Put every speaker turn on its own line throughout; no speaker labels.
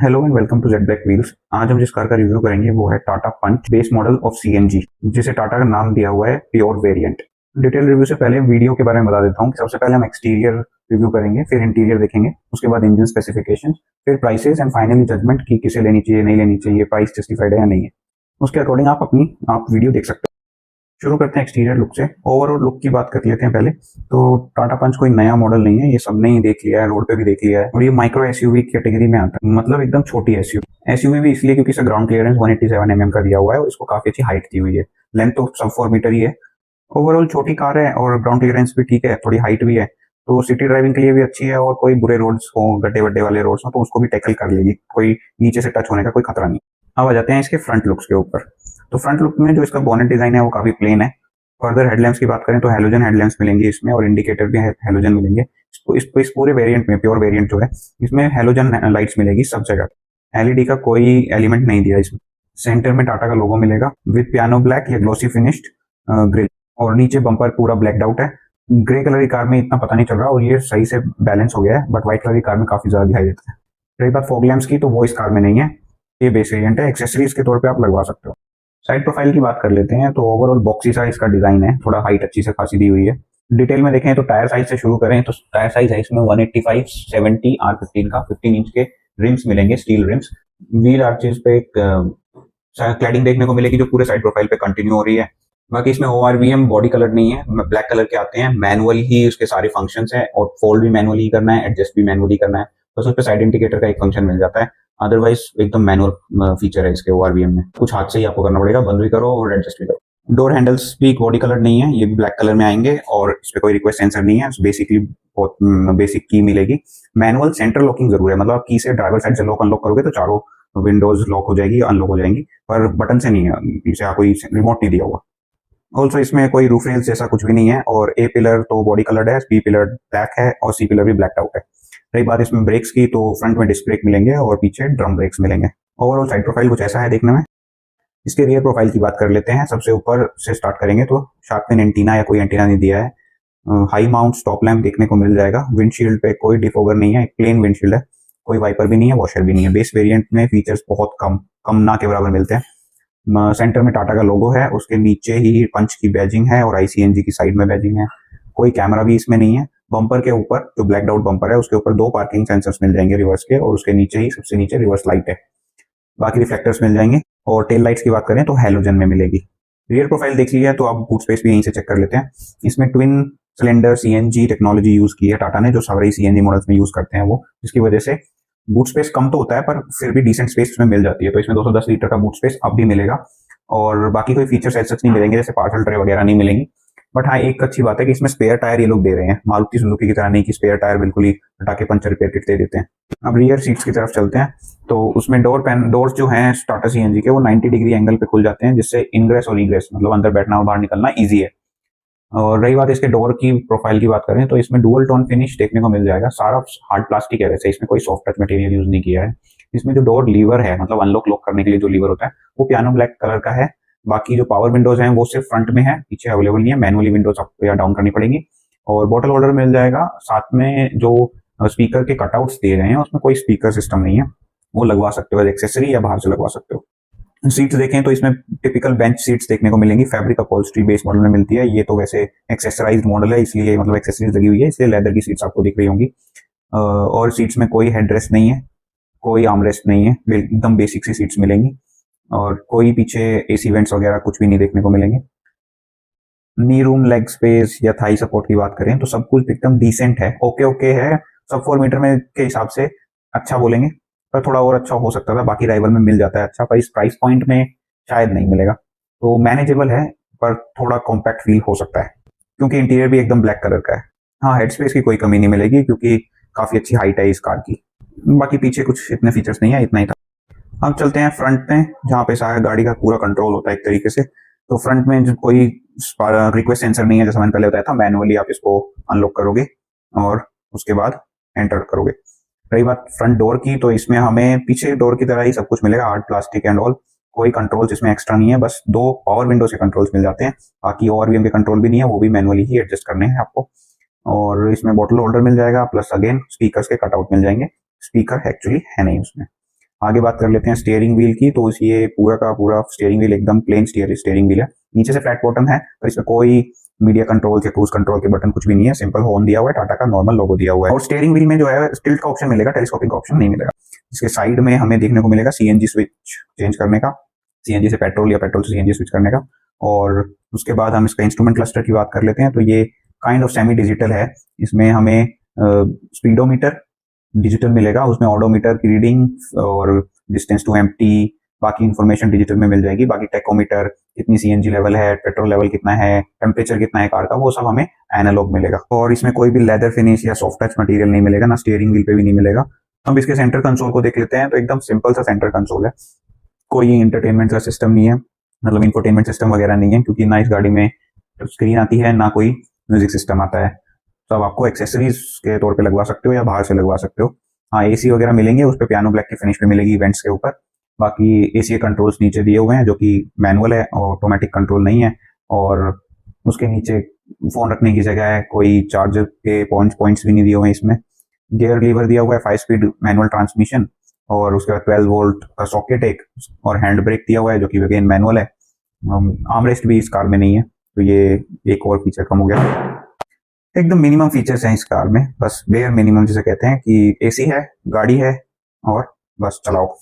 Hello and welcome to Z black wheels. आज हम जिस कार का रिव्यू करेंगे वो है Tata Punch base model of CNG, जिसे टाटा का नाम दिया हुआ है प्योर वेरिएंट। डिटेल रिव्यू से पहले वीडियो के बारे में बता देता हूँ कि सबसे पहले हम एक्सटीरियर रिव्यू करेंगे, फिर इंटीरियर देखेंगे, उसके बाद इंजन स्पेसिफिकेशन, फिर प्राइसेस एंड फाइनली जजमेंट की किसे लेनी चाहिए नहीं लेनी चाहिए, प्राइस जस्टिफाइड है या नहीं है। उसके अकॉर्डिंग आप वीडियो देख सकते हैं। शुरू करते हैं एक्सटीरियर लुक से। ओवरऑल लुक की बात कर लेते हैं पहले। तो टाटा पंच कोई नया मॉडल नहीं है, ये सबने ही देख लिया है, रोड पे भी देख लिया है, और ये माइक्रो एसयूवी कैटेगरी में आता है, मतलब एकदम छोटी एसयूवी। एसयूवी भी इसलिए क्योंकि इसका ग्राउंड क्लियरेंस 187 mm का दिया हुआ है और इसको काफी अच्छी हाइट दी हुई है। लेंथ तो सब 4 मीटर ही है। ओवरऑल छोटी कार है और ग्राउंड क्लियरेंस भी ठीक है, थोड़ी हाइट भी है, तो सिटी ड्राइविंग के लिए भी अच्छी है। और कोई बुरे रोड्स हो, गड्ढे वड्ढे वाले रोड्स हो, तो उसको भी टैकल कर लेगी, कोई नीचे से टच होने का कोई खतरा नहीं। अब आ जाते हैं इसके फ्रंट लुक्स के ऊपर। तो फ्रंट लुक में जो इसका बोनेट डिजाइन है वो काफी प्लेन है। फर्दर हेडलैम्प्स की बात करें तो हेलोजन हेडलैम्प्स मिलेंगे इसमें, और इंडिकेटर भी हेलोजन मिलेंगे। इस पूरे वेरिएंट में, प्योर वेरिएंट जो है, इसमें हेलोजन लाइट्स मिलेगी सब जगह। एलईडी का कोई एलिमेंट नहीं दिया इसमें। सेंटर में टाटा का लोगो मिलेगा विद पियानो ब्लैक या ग्लोसी फिनिश्ड ग्रिल, और नीचे बम्पर पूरा ब्लैक्ड आउट है। ग्रे कलर की कार में इतना पता नहीं चल रहा और ये सही से बैलेंस हो गया है, बट व्हाइट कलर की कार में काफी ज्यादा दिखाई देता है। रही बात फॉग लैम्प्स की, तो वो इस कार में नहीं है, ये बेस वेरिएंट है। एक्सेसरीज के तौर पे आप लगवा सकते हो। साइड प्रोफाइल की बात कर लेते हैं तो ओवरऑल बॉक्सी साइज का डिजाइन है, थोड़ा हाइट अच्छी से खासी दी हुई है। डिटेल में देखें तो टायर साइज से शुरू करें तो टायर साइज है इसमें 185 70 R15 का, 15 इंच के रिम्स मिलेंगे, स्टील रिम्स। व्हील आर्चेस पे एक क्लैडिंग देखने को मिलेगी जो पूरे साइड प्रोफाइल पे कंटिन्यू हो रही है। बाकी इसमें ORVM बॉडी कलर नहीं है, ब्लैक कलर के आते हैं। मैनुअल ही उसके सारे फंक्शंस हैं, और फोल्ड भी मैनुअली करना है, एडजस्ट भी मैनुअली करना है। बस उस पर साइड इंडिकेटर का एक फंक्शन मिल जाता है। अदरवाइज एकदम मैनुअल फीचर है इसके ORVM में, कुछ हाथ से ही आपको करना पड़ेगा, बंद भी करो और एडजस्ट भी करो। डोर हैंडल्स भी बॉडी कलर नहीं है, ये भी ब्लैक कलर में आएंगे, और इस पे कोई रिक्वेस्ट सेंसर नहीं है। बेसिकली बहुत बेसिक की मिलेगी। मैनुअल सेंटर लॉकिंग जरूर है, मतलब आप की से ड्राइवर साइड से लॉक अनलॉक करोगे तो चारों विंडोज लॉक हो जाएगी, अनलॉक हो जाएंगी, पर बटन से नहीं है, इसे कोई रिमोट नहीं दिया हुआ। ऑल्सो इसमें कोई रूफ रेल्स जैसा कुछ भी नहीं है, और ए पिलर तो बॉडी कलर्ड है, बी पिलर ब्लैक है, और सी पिलर भी ब्लैक आउट है। रही बात इसमें ब्रेक्स की, तो फ्रंट में डिस्क ब्रेक मिलेंगे और पीछे ड्रम ब्रेक्स मिलेंगे। ओवरऑल साइड प्रोफाइल कुछ ऐसा है देखने में। इसके रियर प्रोफाइल की बात कर लेते हैं। सबसे ऊपर से स्टार्ट करेंगे तो शार्क फिन एंटीना या कोई एंटीना नहीं दिया है। हाई माउंट स्टॉप लैम्प देखने को मिल जाएगा। विंडशील्ड पे कोई डिफोगर नहीं है, एक प्लेन विंडशील्ड है, कोई वाइपर भी नहीं है, वॉशर भी नहीं है। बेस वेरिएंट में फीचर्स बहुत कम कम ना के बराबर मिलते हैं। सेंटर में टाटा का लोगो है, उसके नीचे ही पंच की बैजिंग है, और ICNG की साइड में बैजिंग है। कोई कैमरा भी इसमें नहीं है। बम्पर के ऊपर जो ब्लैक आउट बम्पर है उसके ऊपर 2 पार्किंग सेंसर्स मिल जाएंगे रिवर्स के, और उसके नीचे ही सबसे नीचे रिवर्स लाइट है। बाकी रिफ्लेक्टर्स मिल जाएंगे। और टेल लाइट्स की बात करें तो हेलोजन में मिलेगी। रियर प्रोफाइल देख लिया है तो आप बूट स्पेस भी यहीं से चेक कर लेते हैं। इसमें twin cylinder CNG technology use की है टाटा ने, जो सारे CNG मॉडल्स में यूज करते हैं वो, जिसकी वजह से बूट स्पेस कम तो होता है पर फिर भी डिसेंट स्पेस उसमें मिल जाती है। तो इसमें 210 लीटर का बूट स्पेस अब भी मिलेगा, और बाकी कोई फीचर्स ऐसे नहीं मिलेंगे, जैसे पार्सल ट्रे वगैरह नहीं मिलेंगी। बट हाँ, एक अच्छी बात है कि इसमें स्पेयर टायर ये लोग दे रहे हैं, मारुति सुजुकी की तरह नहीं कि स्पेयर टायर बिल्कुल ही हटा के पंचर रिपेयर किट दे देते हैं। अब रियर सीट्स की तरफ चलते हैं तो उसमें डोर्स जो हैं टाटा CNG के, वो 90 डिग्री एंगल पे खुल जाते हैं, जिससे इनग्रेस और इग्रेस, मतलब अंदर बैठना और बाहर निकलना ईजी है। और रही बात इसके डोर की प्रोफाइल की बात करें तो इसमें डुअल टोन फिनिश देखने को मिल जाएगा। सारा हार्ड प्लास्टिक है, वैसे इसमें कोई सॉफ्ट टच मटेरियल यूज नहीं किया है। इसमें जो डोर लीवर है, मतलब अनलॉक लॉक करने के लिए जो लीवर होता है, वो पियानो ब्लैक कलर का है। बाकी जो पावर विंडोज हैं वो सिर्फ फ्रंट में है, पीछे अवेलेबल नहीं है। मैनुअली विंडोज आपको या डाउन करनी पड़ेगी। और बॉटल होल्डर मिल जाएगा साथ में। जो स्पीकर के कटआउट्स दिए गए हैं उसमें कोई स्पीकर सिस्टम नहीं है, वो लगवा सकते हो एक्सेसरी या बाहर से लगवा सकते हो। सीट्स देखें तो इसमें टिपिकल बेंच सीट्स देखने को मिलेंगी, फैब्रिक अपहोल्स्ट्री बेस मॉडल में मिलती है। ये तो वैसे एक्सेसराइज्ड मॉडल है, इसलिए मतलब एक्सेसरीज लगी हुई है, इसलिए लेदर की सीट्स आपको दिख रही होंगी। और सीट्स में कोई हेडरेस्ट नहीं है, कोई आर्मरेस्ट नहीं है, एकदम बेसिक सी सीट्स मिलेंगी। और कोई पीछे AC वेंट्स वगैरह कुछ भी नहीं देखने को मिलेंगे। नी रूम, लेग स्पेस या थाई सपोर्ट की बात करें तो सब कुछ एकदम डिसेंट है, ओके ओके है। सब 4 मीटर में के हिसाब से अच्छा बोलेंगे, पर थोड़ा और अच्छा हो सकता था। बाकी राइवल में मिल जाता है अच्छा, पर इस प्राइस पॉइंट में शायद नहीं मिलेगा। तो मैनेजेबल है, पर थोड़ा कॉम्पैक्ट फील हो सकता है, क्योंकि इंटीरियर भी एकदम ब्लैक कलर का है। हाँ, हेड स्पेस की कोई कमी नहीं मिलेगी, क्योंकि काफी अच्छी हाइट है इस कार की। बाकी पीछे कुछ इतने फीचर्स नहीं है, इतना ही था। हम चलते हैं फ्रंट में, जहाँ पे सारा गाड़ी का पूरा कंट्रोल होता है एक तरीके से। तो फ्रंट में जो कोई रिक्वेस्ट सेंसर नहीं है, जैसा मैंने पहले बताया था। मैनुअली आप इसको अनलॉक करोगे और उसके बाद एंटर करोगे। रही बात फ्रंट डोर की, तो इसमें हमें पीछे डोर की तरह ही सब कुछ मिलेगा, हार्ड प्लास्टिक एंड ऑल। कोई कंट्रोल्स इसमें एक्स्ट्रा नहीं है, बस 2 पावर विंडोज के कंट्रोल्स मिल जाते हैं। बाकी ORVM के कंट्रोल भी नहीं है, वो भी मैनुअली ही एडजस्ट करने हैं आपको। और इसमें बॉटल होल्डर मिल जाएगा, प्लस अगेन स्पीकर्स के कटआउट मिल जाएंगे। स्पीकर एक्चुअली है नहीं उसमें। आगे बात कर लेते हैं स्टीयरिंग व्हील की। तो ये पूरा का पूरा स्टीयरिंग व्हील एकदम प्लेन स्टीयरिंग व्हील है। नीचे से फ्लैट बॉटम है और इसमें कोई मीडिया कंट्रोल या क्रूज कंट्रोल के बटन कुछ भी नहीं है। सिंपल हॉर्न दिया हुआ है, टाटा का नॉर्मल लोगो दिया हुआ है। और स्टीयरिंग व्हील में जो है टिल्ट का ऑप्शन मिलेगा, टेलीस्कोपिक ऑप्शन नहीं मिलेगा। इसके साइड में हमें देखने को मिलेगा सीएनजी स्विच चेंज करने का, सीएनजी से पेट्रोल या पेट्रोल से सीएनजी स्विच करने का। और उसके बाद हम इसका इंस्ट्रूमेंट क्लस्टर की बात कर लेते हैं। तो ये काइंड ऑफ सेमी डिजिटल है। इसमें हमें स्पीडोमीटर डिजिटल मिलेगा, उसमें ऑडोमीटर की रीडिंग और डिस्टेंस टू एम्प्टी, बाकी इंफॉर्मेशन डिजिटल में मिल जाएगी। बाकी टेकोमीटर, कितनी सीएनजी लेवल है, पेट्रोल लेवल कितना है, टेम्परेचर कितना है कार का, वो सब हमें एनालॉग मिलेगा। और इसमें कोई भी लेदर फिनिश या सॉफ्ट टच मटेरियल नहीं मिलेगा, ना स्टीयरिंग व्हील पे भी नहीं मिलेगा। हम इसके सेंटर कंसोल को देख लेते हैं। तो एकदम सिंपल सा सेंटर कंसोल है, कोई इंटरटेनमेंट का सिस्टम नहीं है, मतलब इंफोटेनमेंट सिस्टम वगैरह नहीं है, क्योंकि ना इस गाड़ी में स्क्रीन आती है ना कोई म्यूजिक सिस्टम आता है। तो अब आपको एक्सेसरीज के तौर पे लगवा सकते हो या बाहर से लगवा सकते हो। हाँ, एसी वगैरह मिलेंगे, उस पर पियानो ब्लैक की फिनिश पे मिलेगी इवेंट्स के ऊपर। बाकी एसी के कंट्रोल्स नीचे दिए हुए हैं, जो कि मैनुअल है, ऑटोमेटिक कंट्रोल नहीं है। और उसके नीचे फोन रखने की जगह है, कोई चार्जर के पॉइंट्स भी नहीं दिए हुए हैं इसमें। गियर लीवर दिया हुआ है, 5 स्पीड मैनुअल ट्रांसमिशन, और उसके बाद 12 वोल्ट का सॉकेट एक, और हैंड ब्रेक दिया हुआ है जो कि अगेन मैनुअल है। आर्मरेस्ट भी इस कार में नहीं है, तो ये एक और फीचर कम हो गया। एकदम मिनिमम फीचर्स हैं इस कार में, बस बेयर मिनिमम जिसे कहते हैं कि एसी है, गाड़ी है, और बस चलाओ।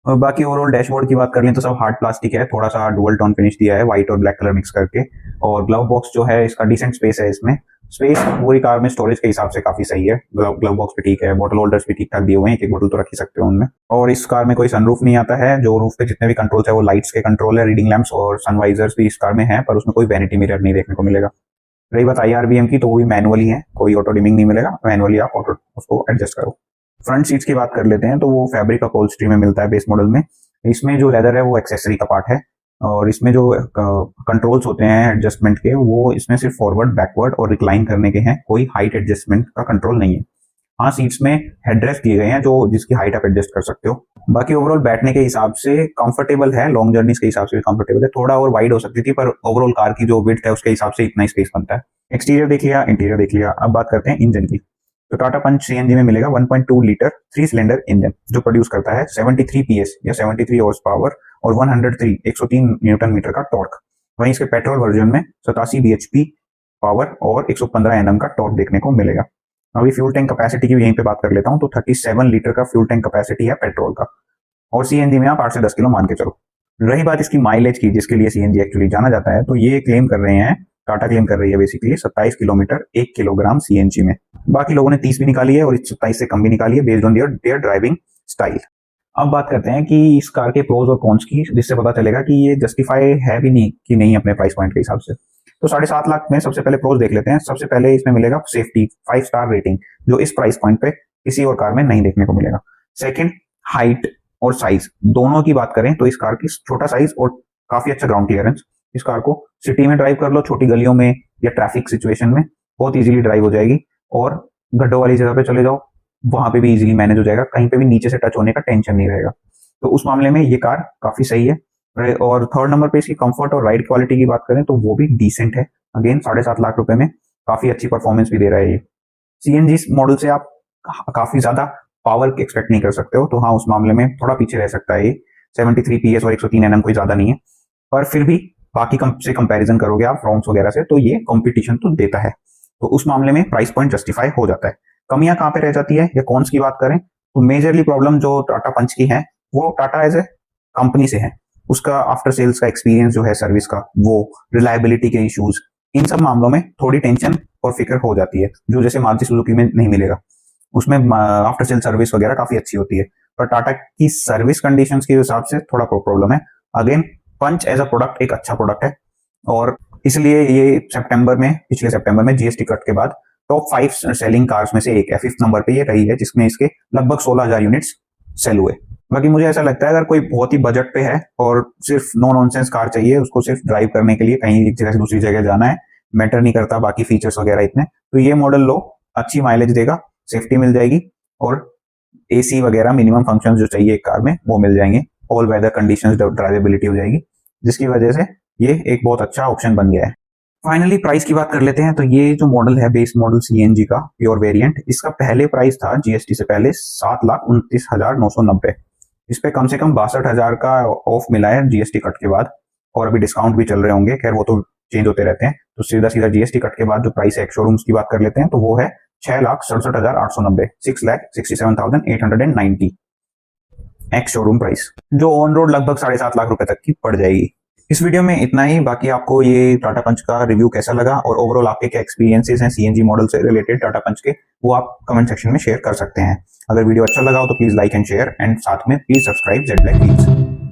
और बाकी ओवरऑल डैशबोर्ड की बात कर लें तो सब हार्ड प्लास्टिक है, थोड़ा सा डुअल टोन फिनिश दिया है, व्हाइट और ब्लैक कलर मिक्स करके। और ग्लव बॉक्स जो है इसका डिसेंट स्पेस है। इसमें स्पेस पूरी कार में स्टोरेज के हिसाब से काफी सही है। ग्लव बॉक्स भी ठीक है, बॉटल होल्डर्स भी ठीक ठाक दिए हुए हैं, एक बोतल तो रख ही सकते हो उनमें। और इस कार में कोई सनरूफ नहीं आता है। जो रूफ पे जितने भी कंट्रोल्स है वो लाइट्स के कंट्रोल है, रीडिंग लैंप्स और सनवाइजर्स भी इस कार में है, पर उसमें कोई वैनिटी मिरर नहीं देखने को मिलेगा। रही बात IRBM की, तो वो भी मैनुअली है, कोई ऑटो डिमिंग नहीं मिलेगा, मैनुअली आप ऑटो उसको एडजस्ट करो। फ्रंट सीट्स की बात कर लेते हैं। तो वो फैब्रिक अपहोल्स्ट्री में मिलता है बेस मॉडल में। इसमें जो लेदर है वो एक्सेसरी का पार्ट है, और इसमें जो कंट्रोल्स होते हैं एडजस्टमेंट के, वो इसमें सिर्फ फॉरवर्ड, बैकवर्ड और रिक्लाइन करने के हैं, कोई हाइट एडजस्टमेंट का कंट्रोल नहीं है। हाँ, सीट्स में हेडरेस्ट दिए गए हैं जो जिसकी हाइट आप एडजस्ट कर सकते हो। बाकी ओवरऑल बैठने के हिसाब से कंफर्टेबल है, लॉन्ग जर्नीज के हिसाब से भी कंफर्टेबल है। थोड़ा और वाइड हो सकती थी, पर ओवरऑल कार की जो विड्थ है उसके हिसाब से इतना ही स्पेस बनता है। एक्सटीरियर देख लिया, इंटीरियर देख लिया, अब बात करते हैं इंजन की। तो टाटा पंच सीएनजी में मिलेगा 1.2 लीटर 3 सिलेंडर इंजन, जो प्रोड्यूस करता है 73 PS या 73 हॉर्स पावर और 103 न्यूटन मीटर का टॉर्क। वहीं इसके पेट्रोल वर्जन में 87 bhp पावर और 115 Nm का टॉर्क देखने को मिलेगा। अभी फ्यूल टैंक कैपेसिटी की भी यहीं पे बात कर लेता हूं। तो 37 लीटर का फ्यूल टैंक कैपेसिटी है पेट्रोल का, और सीएनजी में आप 8 से 10 किलो मान के चलो। रही बात इसकी माइलेज की, जिसके लिए सीएनजी एक्चुअली जाना जाता है, तो ये क्लेम कर रहे हैं, टाटा क्लेम कर रही है बेसिकली 27 किलोमीटर 1 किलोग्राम सीएनजी में। बाकी लोगों ने 30 भी निकाली है और 27 से कम भी निकाली है, based on their driving style. अब बात करते हैं कि इस कार के प्रोज और कॉन्स की, जिससे पता चलेगा कि ये जस्टिफाई है भी नहीं कि नहीं अपने प्राइस पॉइंट के हिसाब से। तो 7.5 लाख में सबसे पहले प्रोज देख लेते हैं। सबसे पहले इसमें मिलेगा सेफ्टी 5 स्टार रेटिंग, जो इस प्राइस पॉइंट पे किसी और कार में नहीं देखने को मिलेगा। सेकंड, हाइट और साइज दोनों की बात करें तो इस कार की छोटा साइज और काफी अच्छा ग्राउंड क्लियरेंस। इस कार को सिटी में ड्राइव कर लो, छोटी गलियों में या ट्रैफिक सिचुएशन में बहुत इजीली ड्राइव हो जाएगी, और गड्ढों वाली जगह पे चले जाओ, वहां पे भी इजीली मैनेज हो जाएगा, कहीं पे भी नीचे से टच होने का टेंशन नहीं रहेगा। तो उस मामले में ये कार काफी सही है। और थर्ड नंबर पे इसकी कंफर्ट और राइड क्वालिटी की बात करें तो वो भी डिसेंट है। अगेन 7.5 लाख रुपए में काफी अच्छी परफॉर्मेंस भी दे रहा है ये। सीएनजी मॉडल से आप काफी ज्यादा पावर एक्सपेक्ट नहीं कर सकते हो, तो हाँ, उस मामले में थोड़ा पीछे रह सकता है ये। 73 PS और 103 Nm कोई ज्यादा नहीं है, पर फिर भी बाकी से कंपैरिजन करोगे आप फ्रॉन्क्स वगैरह से, तो ये कंपटीशन तो देता है। तो उस मामले में प्राइस पॉइंट जस्टिफाई हो जाता है। कमियां कहां पे रह जाती है या कॉन्स की बात करें तो मेजरली प्रॉब्लम जो टाटा पंच की है वो टाटा एज ए कंपनी से है। उसका आफ्टर सेल्स का एक्सपीरियंस जो है सर्विस का, वो रिलायबिलिटी के इश्यूज, इन सब मामलों में थोड़ी टेंशन और फिक्र हो जाती है, जो जैसे मारुति सुजुकी में नहीं मिलेगा। उसमें आफ्टर सेल सर्विस वगैरह काफी अच्छी होती है, पर टाटा की सर्विस कंडीशंस के हिसाब से थोड़ा प्रॉब्लम है। Again Punch as a product एक अच्छा प्रोडक्ट है, और इसलिए ये पिछले सितंबर में जीएसटी कट के बाद टॉप 5 सेलिंग कार्स में से एक है, 5th नंबर पे ये रही है, जिसमें इसके लगभग 16,000 यूनिट्स सेल हुए। बाकी मुझे ऐसा लगता है अगर कोई बहुत ही बजट पे है और सिर्फ नो नॉनसेंस कार चाहिए, उसको सिर्फ ड्राइव करने के लिए कहीं एक जगह से दूसरी जगह जाना है, मैटर नहीं करता बाकी फीचर्स वगैरह इतने, तो ये मॉडल लो, अच्छी माइलेज देगा, सेफ्टी मिल जाएगी, और एसी वगैरह मिनिमम फंक्शंस जो चाहिए एक कार में वो मिल जाएंगे, ऑल वेदर कंडीशंस ड्राइवेबिलिटी हो जाएगी, जिसकी वजह से ये एक बहुत अच्छा ऑप्शन बन गया है। फाइनली प्राइस की बात कर लेते हैं। तो ये जो मॉडल है बेस मॉडल सीएनजी का प्योर वेरिएंट, इसका पहले प्राइस था जीएसटी से पहले 7,29,990, इस पे कम से कम 62,000 का ऑफ मिला है जीएसटी कट के बाद, और अभी डिस्काउंट भी चल रहे होंगे, खैर वो तो चेंज होते रहते हैं। तो सीधा सीधा जीएसटी कट के बाद जो प्राइस है एक शोरूम्स की बात कर लेते हैं, तो वो है 6,67,890, 6,67,890 एक्स शोरूम प्राइस, जो ऑन रोड लगभग 7.5 लाख रुपए तक की पड़ जाएगी। इस वीडियो में इतना ही। बाकी आपको ये टाटा पंच का रिव्यू कैसा लगा और ओवरऑल आपके क्या एक्सपीरियंसेस हैं सीएनजी मॉडल से रिलेटेड टाटा पंच के, वो आप कमेंट सेक्शन में शेयर कर सकते हैं। अगर वीडियो अच्छा लगा हो तो please like and share, and साथ में please subscribe Z black wheels.